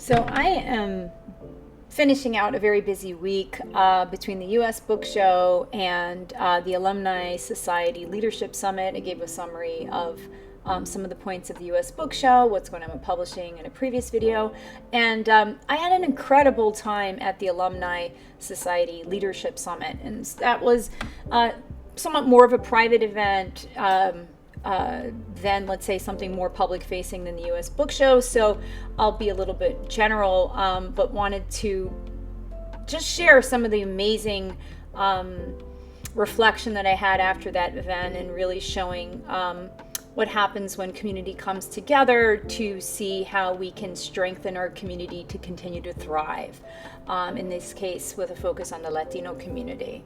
So I am finishing out a very busy week between the U.S. Book Show and the Alumni Society Leadership Summit. I gave a summary of some of the points of the U.S. Book Show, what's going on with publishing in a previous video. And I had an incredible time at the Alumni Society Leadership Summit. And that was somewhat more of a private event than, let's say, something more public facing than the U.S. Book Show. So I'll be a little bit general, but wanted to just share some of the amazing reflection that I had after that event, and really showing what happens when community comes together to see how we can strengthen our community to continue to thrive. In this case, with a focus on the Latino community.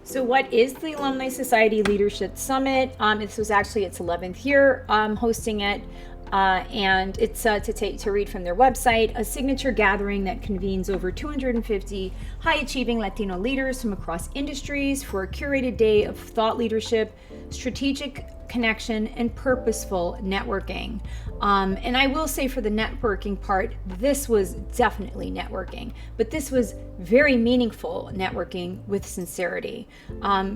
So what is the Alumni Society Leadership Summit? This was actually its 11th year hosting it, and it's to read from their website, a signature gathering that convenes over 250 high-achieving Latino leaders from across industries for a curated day of thought leadership, strategic connection, and purposeful networking. And I will say, for the networking part, this was definitely networking, but this was very meaningful networking with sincerity.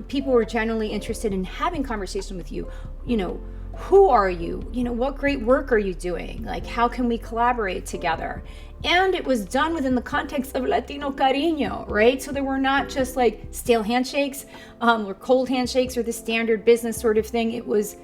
People were generally interested in having conversation with you. You know, who are you? You know, what great work are you doing? Like, how can we collaborate together? And it was done within the context of Latino cariño, right? So there were not just like stale handshakes or cold handshakes or the standard business sort of thing. It was,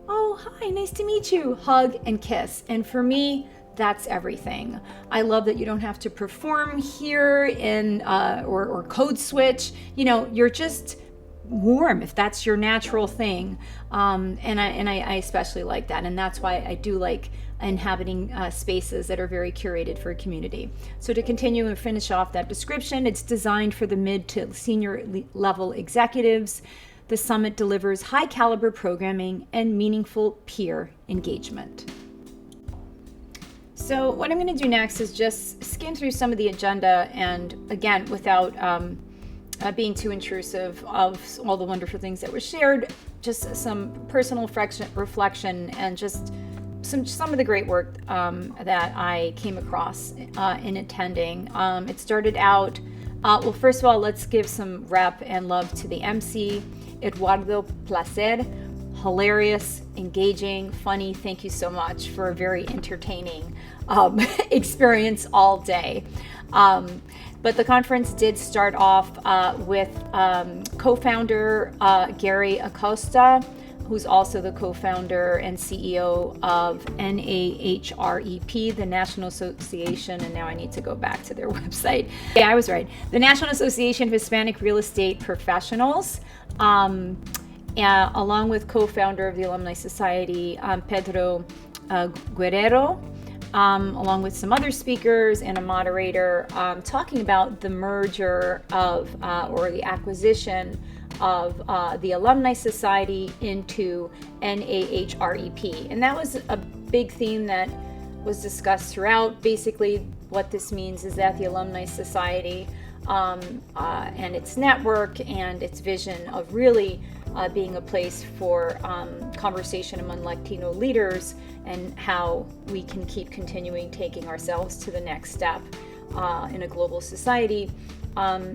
oh, hi, nice to meet you, hug and kiss. And for me, that's everything. I love that you don't have to perform here in or code switch. You know, you're just warm if that's your natural thing. And I especially like that. And that's why I do like inhabiting spaces that are very curated for a community. So to continue and finish off that description, it's designed for the mid to senior level executives. The summit delivers high caliber programming and meaningful peer engagement. So what I'm going to do next is just skim through some of the agenda, and again, without being too intrusive of all the wonderful things that were shared, just some personal reflection and just some of the great work that I came across in attending. It started out, well, first of all, let's give some rep and love to the MC, Eduardo Placer. Hilarious, engaging, funny. Thank you so much for a very entertaining experience all day. But the conference did start off with co-founder Gary Acosta, who's also the co-founder and CEO of NAHREP, the National Association, and now I need to go back to their website. Yeah, I was right. The National Association of Hispanic Real Estate Professionals, along with co-founder of the Alumni Society, Pedro Guerrero, along with some other speakers and a moderator, talking about the merger of, or the acquisition of the Alumni Society into NAHREP. And that was a big theme that was discussed throughout. Basically, what this means is that the Alumni Society and its network and its vision of really being a place for conversation among Latino leaders, and how we can keep continuing taking ourselves to the next step in a global society,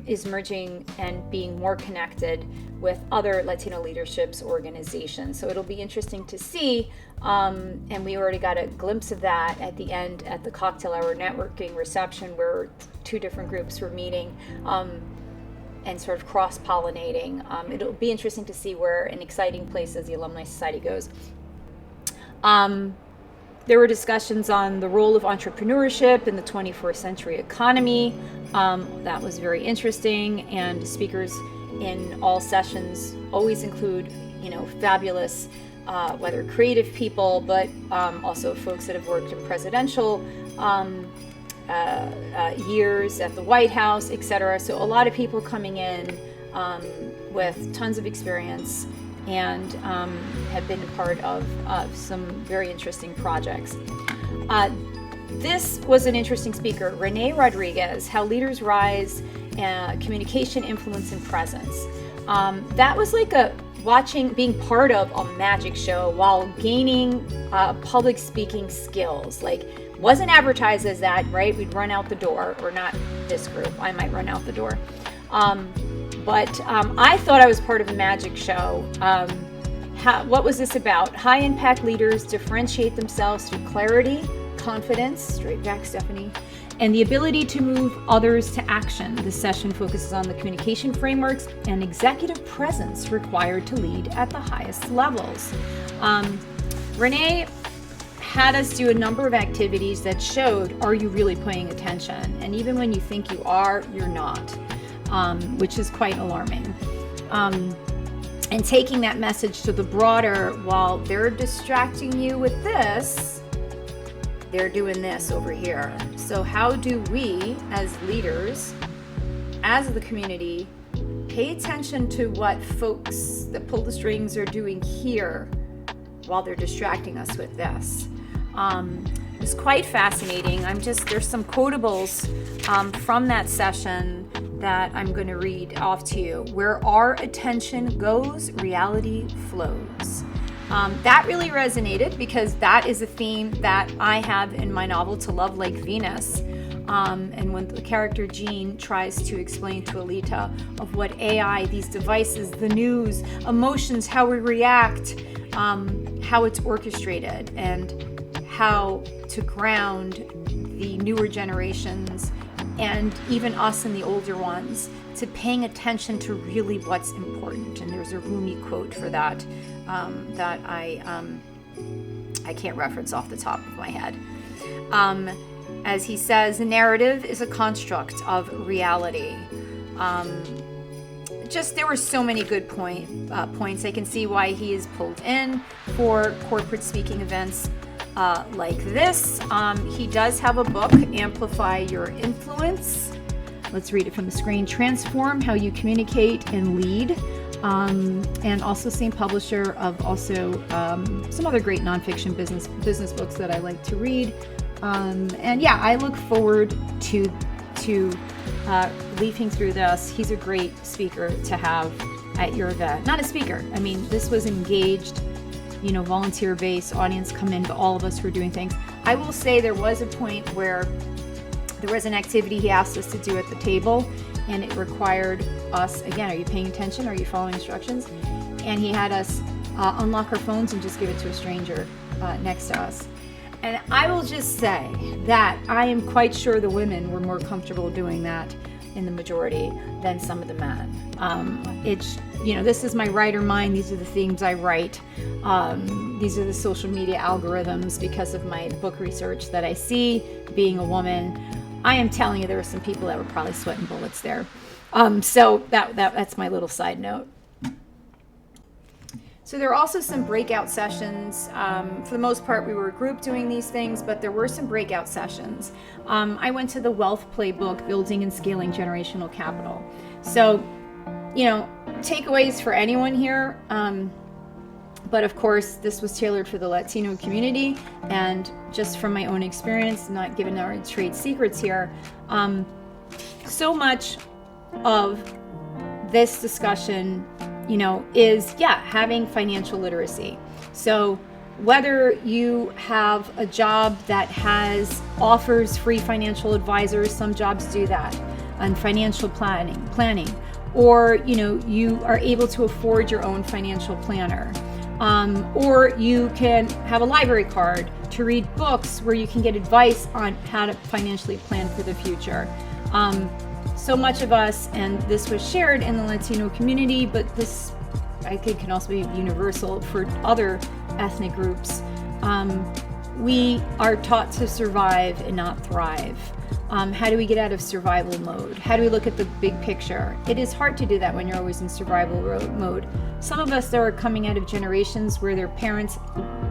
is merging and being more connected with other Latino leaderships organizations. So it'll be interesting to see, and we already got a glimpse of that at the end at the cocktail hour networking reception, where two different groups were meeting and sort of cross-pollinating. It'll be interesting to see where an exciting place as the Alumni Society goes. There were discussions on the role of entrepreneurship in the 21st century economy. That was very interesting, and speakers in all sessions always include, you know, fabulous, whether creative people, but also folks that have worked in presidential years at the White House, etc. So a lot of people coming in with tons of experience and have been a part of some very interesting projects. This was an interesting speaker, Renee Rodriguez, How Leaders Rise, Communication, Influence, and Presence. That was like being part of a magic show while gaining public speaking skills. Like, Wasn't advertised as that, right? We'd run out the door, or not this group. I might run out the door. But I thought I was part of a magic show. What was this about? High impact leaders differentiate themselves through clarity, confidence, straight back Stephanie, and the ability to move others to action. This session focuses on the communication frameworks and executive presence required to lead at the highest levels. Renee had us do a number of activities that showed, are you really paying attention? And even when you think you are, you're not, which is quite alarming. And taking that message to the broader, while they're distracting you with this, they're doing this over here. So how do we, as leaders, as the community, pay attention to what folks that pull the strings are doing here while they're distracting us with this? It's quite fascinating. There's some quotables from that session that I'm going to read off to you. Where our attention goes, reality flows. That really resonated because that is a theme that I have in my novel To Love Like Venus. And when the character Jean tries to explain to Alita of what AI, these devices, the news, emotions, how we react, how it's orchestrated, and how to ground the newer generations and even us and the older ones to paying attention to really what's important. And there's a Rumi quote for that that I can't reference off the top of my head. As he says, a narrative is a construct of reality. There were so many good points. I can see why he is pulled in for corporate speaking events like this. He does have a book, Amplify Your Influence. Let's read it from the screen. Transform How You Communicate and Lead. And also same publisher of also some other great nonfiction business books that I like to read. And yeah, I look forward to leafing through this. He's a great speaker to have at your event. Not a speaker. I mean, this was engaged, volunteer-based audience come in, but all of us were doing things. I will say there was a point where there was an activity he asked us to do at the table, and it required us, again, are you paying attention? Are you following instructions? And he had us unlock our phones and just give it to a stranger next to us. And I will just say that I am quite sure the women were more comfortable doing that in the majority than some of the men. This is my writer mind. These are the themes I write. These are the social media algorithms because of my book research that I see. Being a woman, I am telling you, there were some people that were probably sweating bullets there. So that's my little side note. So there are also some breakout sessions. For the most part, we were a group doing these things, but there were some breakout sessions. I went to the Wealth Playbook, Building and Scaling Generational Capital. So, takeaways for anyone here. But of course, this was tailored for the Latino community. And just from my own experience, not giving our trade secrets here, so much of this discussion is having financial literacy. So whether you have a job that offers free financial advisors, some jobs do that, and financial planning, or you are able to afford your own financial planner, or you can have a library card to read books where you can get advice on how to financially plan for the future. So much of us, and this was shared in the Latino community, but this I think can also be universal for other ethnic groups. We are taught to survive and not thrive. How do we get out of survival mode? How do we look at the big picture? It is hard to do that when you're always in survival mode. Some of us are coming out of generations where their parents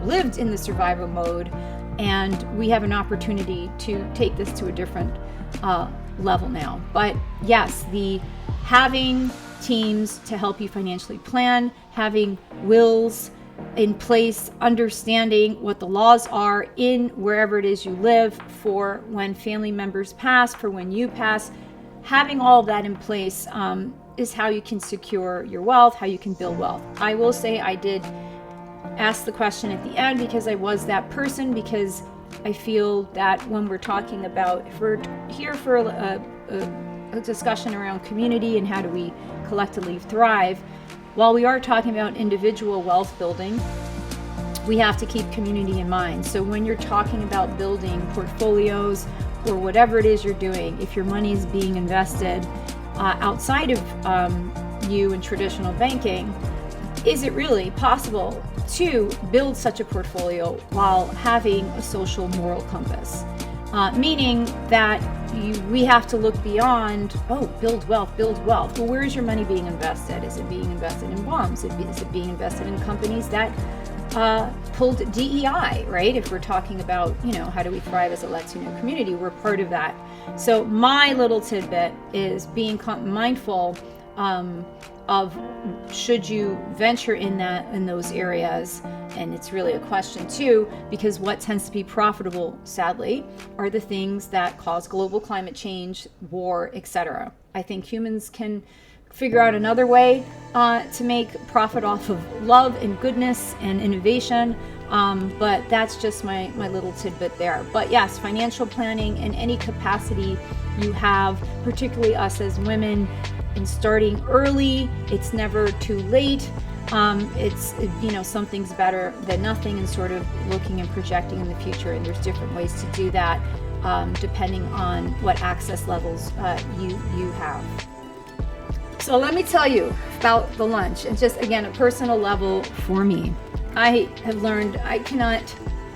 lived in the survival mode, and we have an opportunity to take this to a different level now. But yes, having teams to help you financially plan, having wills in place, understanding what the laws are in wherever it is you live for when family members pass, for when you pass, having all of that in place is how you can secure your wealth, how you can build wealth. I will say I did ask the question at the end because I was that person, because I feel that when we're talking about, if we're here for a discussion around community and how do we collectively thrive, while we are talking about individual wealth building, we have to keep community in mind. So when you're talking about building portfolios or whatever it is you're doing, if your money is being invested outside of you in traditional banking, is it really possible to build such a portfolio while having a social moral compass? Meaning that we have to look beyond, build wealth. Well, where is your money being invested? Is it being invested in bonds? Is it being invested in companies that pulled DEI, right? If we're talking about, how do we thrive as a Latino community, we're part of that. So my little tidbit is being mindful of should you venture in those areas. And it's really a question too, because what tends to be profitable, sadly, are the things that cause global climate change, war, etc. I think humans can figure out another way to make profit off of love and goodness and innovation. But that's just my little tidbit there. But yes, financial planning in any capacity you have, particularly us as women, in starting early. It's never too late. It's something's better than nothing, and sort of looking and projecting in the future. And there's different ways to do that depending on what access levels you have. So let me tell you about the lunch, and just again, a personal level for me. I have learned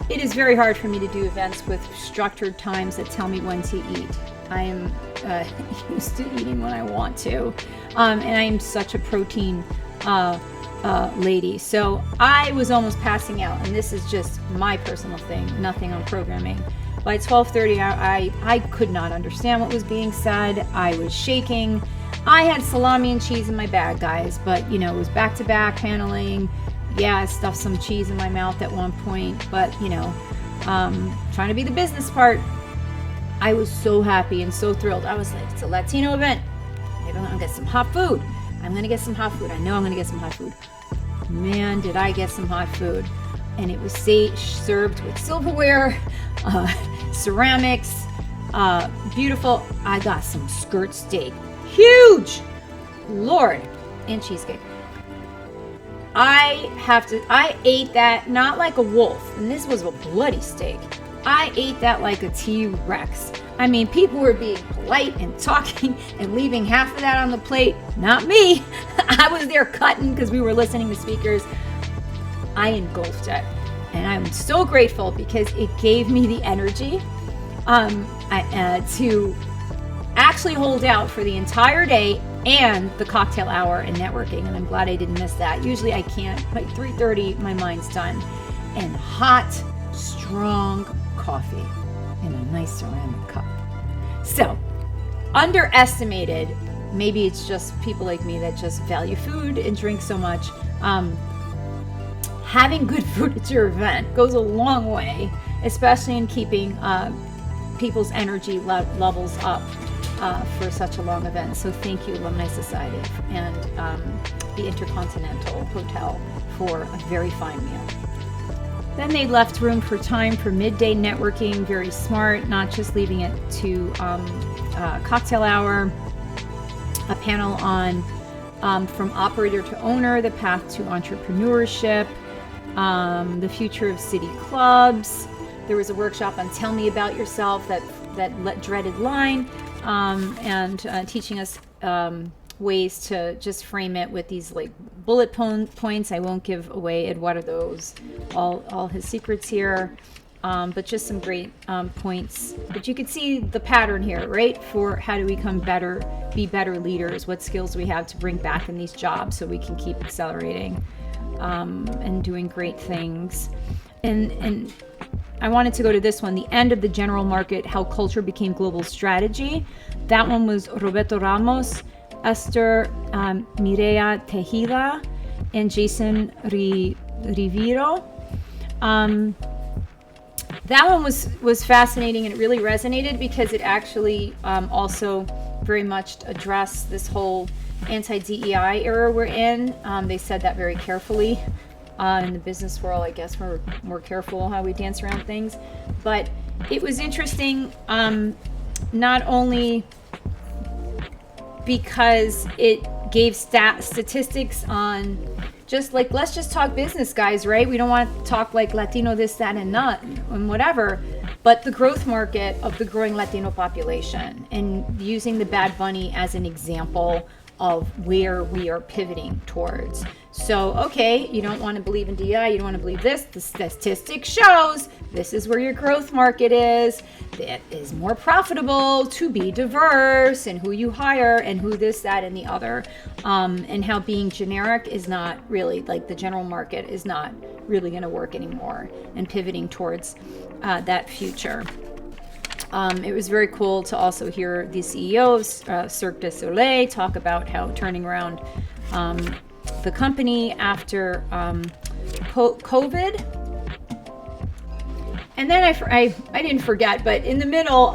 it is very hard for me to do events with structured times that tell me when to eat. I am used to eating when I want to, and I am such a protein lady. So I was almost passing out, and this is just my personal thing, nothing on programming. By 12:30, I could not understand what was being said. I was shaking. I had salami and cheese in my bag, guys, but it was back-to-back handling. Yeah, I stuffed some cheese in my mouth at one point, but trying to be the business part. I was so happy and so thrilled. I was like, it's a Latino event. Maybe I'm gonna get some hot food. I know I'm gonna get some hot food. Man, did I get some hot food. And it was served with silverware, ceramics, beautiful. I got some skirt steak. Huge! Lord, and cheesecake. I ate that not like a wolf, and this was a bloody steak. I ate that like a T-Rex. I mean, people were being polite and talking and leaving half of that on the plate. Not me. I was there cutting because we were listening to speakers. I engulfed it. And I'm so grateful because it gave me the energy to actually hold out for the entire day and the cocktail hour and networking. And I'm glad I didn't miss that. Usually I can't. By 3:30, my mind's done. And hot, strong coffee in a nice ceramic cup. So, underestimated, maybe it's just people like me that just value food and drink so much. Having good food at your event goes a long way, especially in keeping people's energy levels up for such a long event. So thank you, Alumni Society and the Intercontinental Hotel for a very fine meal. Then they left room for time for midday networking, very smart, not just leaving it to cocktail hour, a panel on from operator to owner, the path to entrepreneurship, the future of city clubs. There was a workshop on Tell Me About Yourself, that dreaded line, and teaching us ways to just frame it with these like bullet points. I won't give away Eduardo's all his secrets here, but just some great points. But you can see the pattern here, right? For how do we be better leaders? What skills we have to bring back in these jobs so we can keep accelerating and doing great things. And I wanted to go to this one, the end of the general market, how culture became global strategy. That one was Roberto Ramos, Esther Mireya Tejeda, and Jason Rivero. That one was fascinating, and it really resonated because it actually also very much addressed this whole anti-DEI era we're in. They said that very carefully. In the business world, I guess we're more careful how we dance around things. But it was interesting, not only because it gave statistics on just like, let's just talk business, guys, right? We don't want to talk like Latino this, that, and not, and whatever. But the growth market of the growing Latino population, and using the Bad Bunny as an example of where we are pivoting towards. So, okay, you don't want to believe in DI, you don't want to believe this. The statistic shows this is where your growth market is. It is more profitable to be diverse and who you hire and who this, that, and the other. And how being generic is not really, like the general market is not really going to work anymore, and pivoting towards that future. It was very cool to also hear the CEO of Cirque du Soleil talk about how turning around the company after COVID. And then I didn't forget, but in the middle,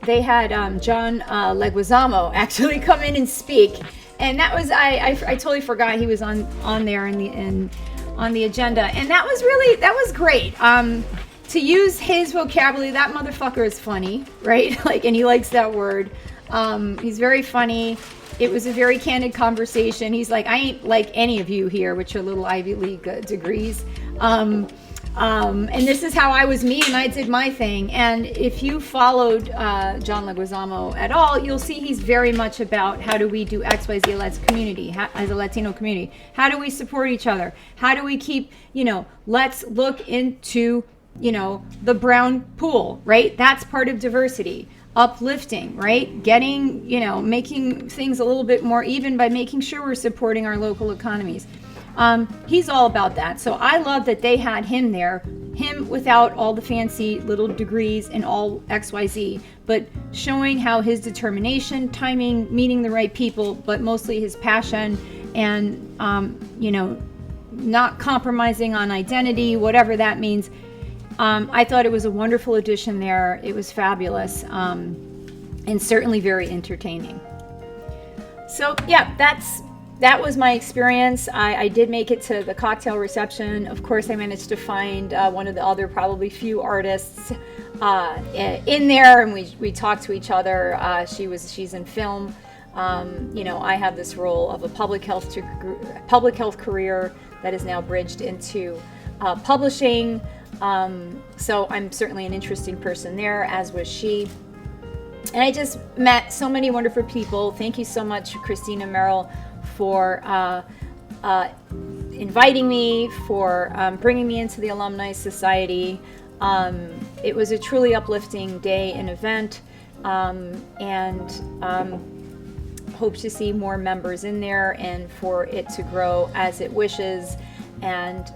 they had John Leguizamo actually come in and speak. And that was, I totally forgot he was on there on the agenda. And that was great. To use his vocabulary, that motherfucker is funny, right? Like, and he likes that word. He's very funny. It was a very candid conversation. He's like, I ain't like any of you here, which are little Ivy League degrees. And this is how I was me, and I did my thing. And if you followed John Leguizamo at all, you'll see he's very much about how do we do XYZ as a community, as a Latino community. How do we support each other? How do we keep, let's look into the brown pool, right? That's part of diversity. Uplifting, right? Getting, making things a little bit more even by making sure we're supporting our local economies. He's all about that. So I love that they had him there, him without all the fancy little degrees and all XYZ, but showing how his determination, timing, meeting the right people, but mostly his passion and, not compromising on identity, whatever that means. I thought it was a wonderful addition there. It was fabulous, and certainly very entertaining. So yeah, that was my experience. I did make it to the cocktail reception. Of course, I managed to find one of the other probably few artists in there, and we talked to each other. She's in film. I have this role of a public health career that is now bridged into publishing. So I'm certainly an interesting person there, as was she. And I just met so many wonderful people. Thank you so much, Christina Merrill, for inviting me, for bringing me into the Alumni Society. It was a truly uplifting day and event, and hope to see more members in there and for it to grow as it wishes, and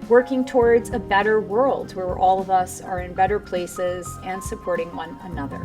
working towards a better world where all of us are in better places and supporting one another.